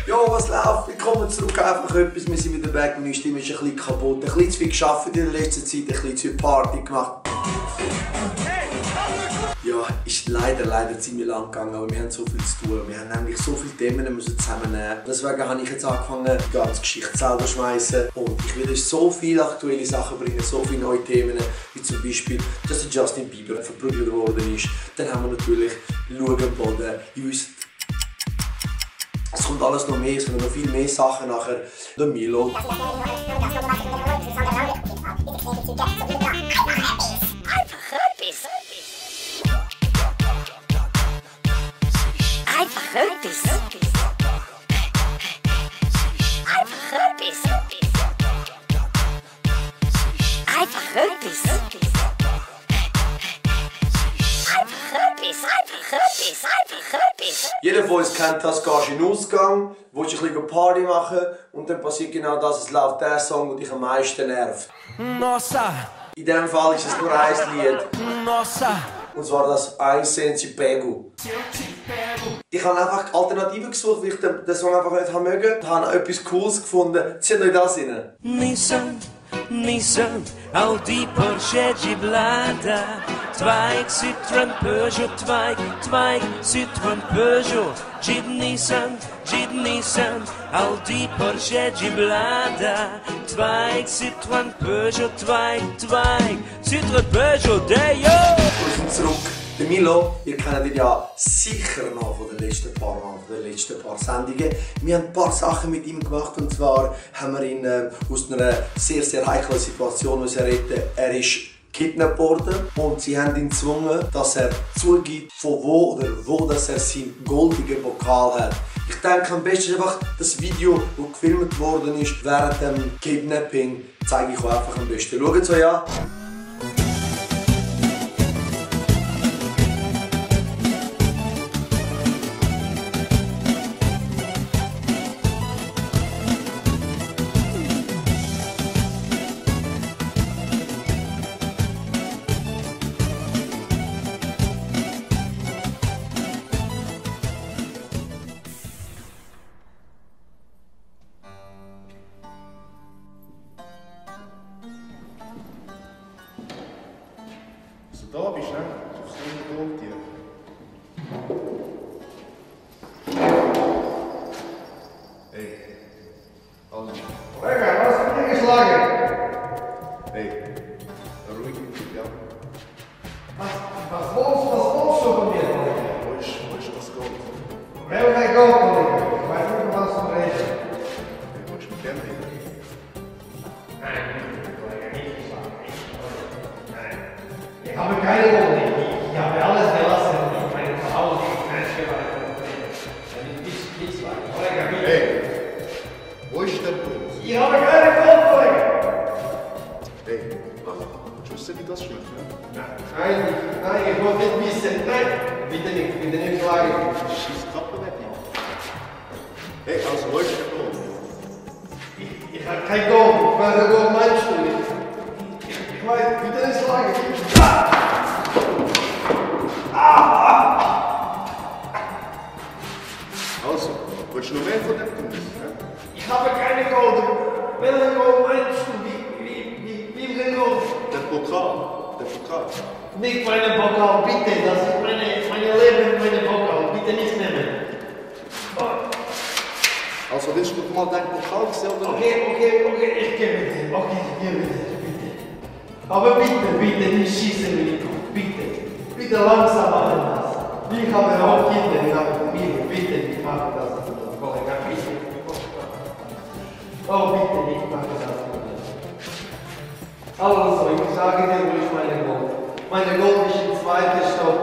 Ja, was läuft? Willkommen zurück, einfach etwas. Wir sind wieder back, meine Stimme ist ein bisschen kaputt. Ein bisschen zu viel gearbeitet in der letzten Zeit, ein bisschen zu viel Party gemacht. Ja, ist leider ziemlich lang gegangen, aber wir haben so viel zu tun. Wir haben nämlich so viele Themen müssen zusammennehmen. Deswegen habe ich jetzt angefangen, die ganze Geschichte selber zu schmeißen. Und ich will euch so viele aktuelle Sachen bringen, so viele neue Themen, wie zum Beispiel, dass der Justin Bieber verprügelt worden ist. Dann haben wir natürlich Schauen Boden, Just. Es kommt alles noch mehr, es kommen noch viel mehr Sachen nachher. Der Milo. Jeder von uns kennt das, gehst in den Ausgang, willst ein bisschen Party machen und dann passiert genau das, es läuft der Song, der dich am meisten nervt. Nossa! In diesem Fall ist es nur ein Lied. Nossa! Und zwar das Ai Se Te Pego. Ich habe einfach Alternativen gesucht, weil ich den Song einfach nicht mögen. Ich habe etwas Cooles gefunden. Zieht euch das rein. Nissan, Audi, Porsche, Giblada. Zweig, Citroën, Peugeot, Zweig, Citroën, Peugeot. Jeep Nissan, Audi, Porsche, Giblada. Zweig, Citroën, Peugeot, Zweig, Citroën, Peugeot, der yo! Wir sind zurück. Der Milo, ihr kennt ihn ja sicher noch von den letzten paar Sendungen. Wir haben ein paar Sachen mit ihm gemacht, und zwar haben wir ihn aus einer sehr heiklen Situation retten. Er ist gekidnappt worden und sie haben ihn gezwungen, dass er zugibt, von wo dass er seinen goldenen Pokal hat. Ich denke, am besten ist einfach das Video, das gefilmt worden ist während dem Kidnapping, zeige ich euch einfach am besten. Schaut es euch an. Da bist du, ne? Du bist nicht gewohnt hier. Hey. Also. Kollege, was hast du dir geschlagen? Hey. Ruhig, ja. Was willst du von mir, Kollege? Wo ist das Gold? Welcher Gold, Kollege? Ich weiß nicht, was du redest. Hey, wo ist mit dem reden? Ich habe keine Wohnung. Ich habe alles gelassen. Meine Frau ist festgehalten. Nichts weiter. Kollege, bitte. Hey. Wo ist der Punkt? Ich habe keine Wohnung, Kollege. Hey. Willst du wissen, wie das schmeckt, ne? Nein, ich wollte nicht wissen. Nein, bitte nicht schlagen. Schieß Kappe weg, ja. Hey, also wo ist der Punkt? Ich habe kein Gold. Welcher Gold meinst du nicht? Ich weiß, bitte nicht schlagen. Also, willst du noch mehr von dem tun? Ne? Ich habe keine Gold. Welcher Gold meinst du? Wie viel Gold? Der Pokal. Nicht meine Pokal, bitte. Das ist meine Leben, meine Pokal. Bitte nicht nehmen. Also willst du mal deinen Pokal sehen oder nicht? Okay, ich gebe dir. Okay, ich gebe dir, bitte. Aber bitte nicht schießen in den Kopf. Bitte langsam machen das. Ich habe auch Kinder in der Familie. Bitte nicht machen das, Kollege. Bitte. Oh, bitte nicht machen das. Also, ich sage dir, wo ist meine Gold? Meine Gold ist im zweiten Stock.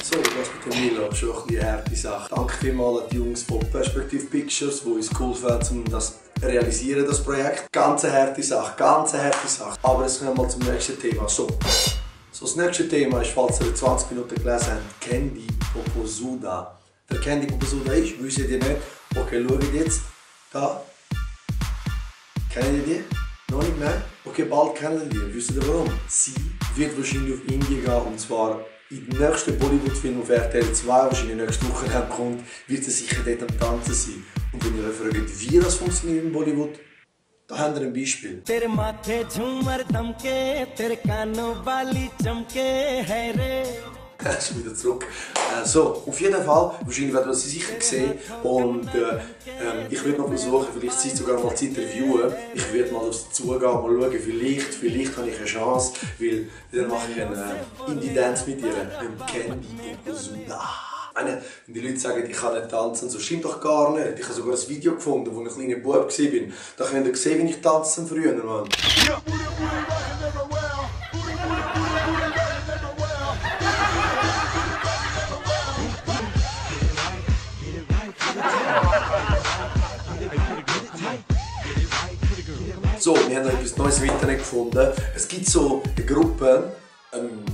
So, das mit dem Milo, schon ein bisschen eine harte Sache. Danke vielmals an die Jungs von Perspective Pictures, die uns geholfen haben, um das zu realisieren, das Projekt. Ganz eine harte Sache, ganz eine harte Sache. Aber jetzt kommen wir mal zum nächsten Thema. So, So, das nächste Thema ist, falls ihr 20 Minuten gelesen habt, Candy Popozuda. Wer Candy Popozuda ist, wisst ihr nicht. Okay, schaut jetzt. Da. Kennt ihr die? Noch nicht mehr? Okay, bald kennen ihr die. Wisst ihr warum? Sie wird wahrscheinlich auf Indien gehen, und zwar in den nächsten Bollywood-Film auf RTL 2, wahrscheinlich nächste Woche kommt, wird sie sicher dort am Tanzen sein. Und wenn ihr euch fragt, wie das funktioniert in Bollywood, da haben wir ein Beispiel. Schon wieder zurück. So, auf jeden Fall, wahrscheinlich werden wir sie sicher sehen. Und ich würde noch versuchen, vielleicht sie sogar mal zu interviewen. Ich werde mal auf sie zugehen, mal schauen, vielleicht habe ich eine Chance, weil dann mache ich einen Indie-Dance mit ihr, mit Candy Popozuda. Wenn die Leute sagen, ich kann nicht tanzen, so stimmt doch gar nicht. Ich habe sogar ein Video gefunden, wo ich ein kleiner Bub war. Da könnt ihr sehen, wie ich tanze früher, Mann. So, wir haben noch etwas Neues im Internet gefunden. Es gibt so eine Gruppe,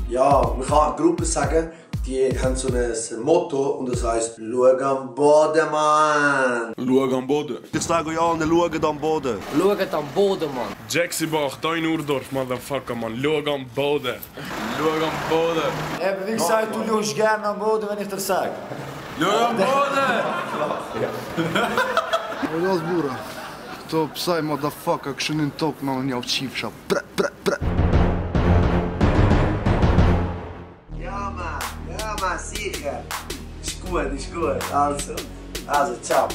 ja, man kann Gruppen sagen, die haben so ein Motto und das heisst «Schau am Boden, Mann!» Schau am Boden. Ich sage ja, schaut am Boden. Schaut am Boden, Mann. Jaxibach, dein Urdorf, Motherfucker, man. Schau am Boden. Schau am Boden. Eben, wie gesagt, du schaust gerne am Boden, wenn ich das sage. Schau am Boden! Olha os burra. Tô psai, motherfucker, que não toco na linha chief shop. Ja, Mann, sicher. Ist gut. Also, ciao.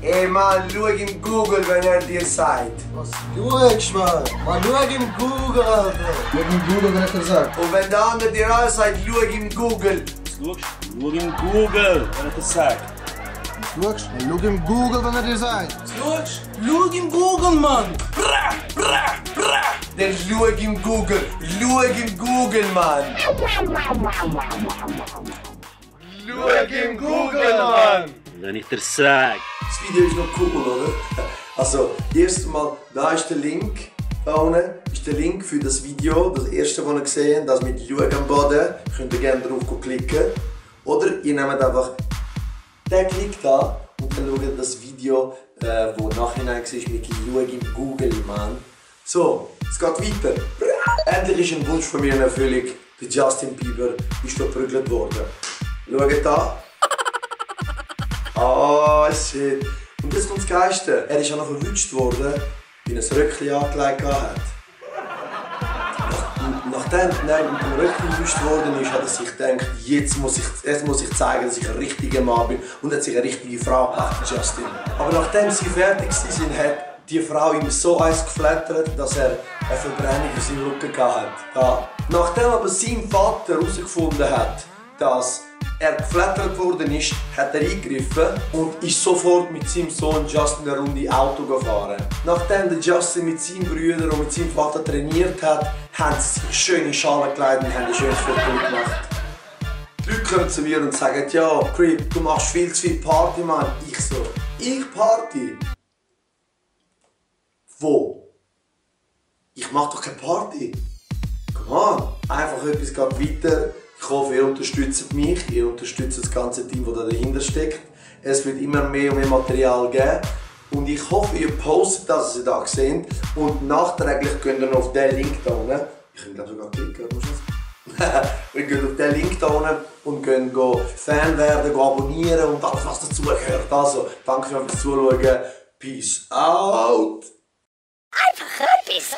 Ey, Mann, schau im Google, wenn er dir sagt. Was schaust, Mann? Man, schau im Google, Alter. Schau im Google, wenn ich dir sag. Und wenn der andere dir auch sagt, schau im Google. Schau im Google, wenn ich das sage. Schaust? Schau im Google, wenn er dir sagt. Schau im Google, Mann. Dann schau im Google, Mann. Schau im Google, Mann. Wenn ich dir sage. Das Video ist noch cool, oder? Also, erst mal, da ist der Link. Da unten ist der Link für das Video. Das erste, das ihr gesehen habt, das mit «Schau am Boden». Könnt ihr gerne drauf klicken. Oder ihr nehmt einfach den Klick da und dann schaut das Video, das nachhinein war mit «Schau im Google», Mann. So, es geht weiter. Endlich ist ein Wunsch von mir in Erfüllung. Der Justin Bieber ist hier geprügelt worden. Schaut da. Oh shit. Und das kommt das Geiste. Er ist auch noch verwünscht worden, weil er ein Röckchen angelegt hat. Nachdem er mit dem Röckchen verwünscht worden ist, hat er sich gedacht, jetzt muss ich zeigen, dass ich ein richtiger Mann bin und hat sich eine richtige Frau gemacht, Justin. Aber nachdem sie fertig waren, hat die Frau ihm so eins geflattert, dass er eine Verbrennung in seinem Rücken hatte. Ja. Nachdem aber sein Vater herausgefunden hat, dass er geflattert worden ist, hat er eingegriffen und ist sofort mit seinem Sohn Justin eine Runde Auto gefahren. Nachdem der Justin mit seinem Bruder und mit seinem Vater trainiert hat, haben sie sich schöne Schalen gelegt und haben ein schönes Foto gemacht. Die Leute kommen zu mir und sagen, ja, Creep, du machst viel zu viel Party, Mann. Ich so, ich Party? Wo? Ich mach doch keine Party. Come on, einfach etwas geht weiter. Ich hoffe, ihr unterstützt mich, ihr unterstützt das ganze Team, das dahinter steckt. Es wird immer mehr und mehr Material geben. Und ich hoffe, ihr postet das, was ihr da seht. Und nachträglich könnt ihr noch auf den Link da unten, ich kann glaube sogar klicken, muss ich das? Ihr könnt auf den Link da unten und könnt Fan werden, abonnieren und alles, was dazugehört. Also, danke fürs Zuschauen. Peace out! Einfach etwas.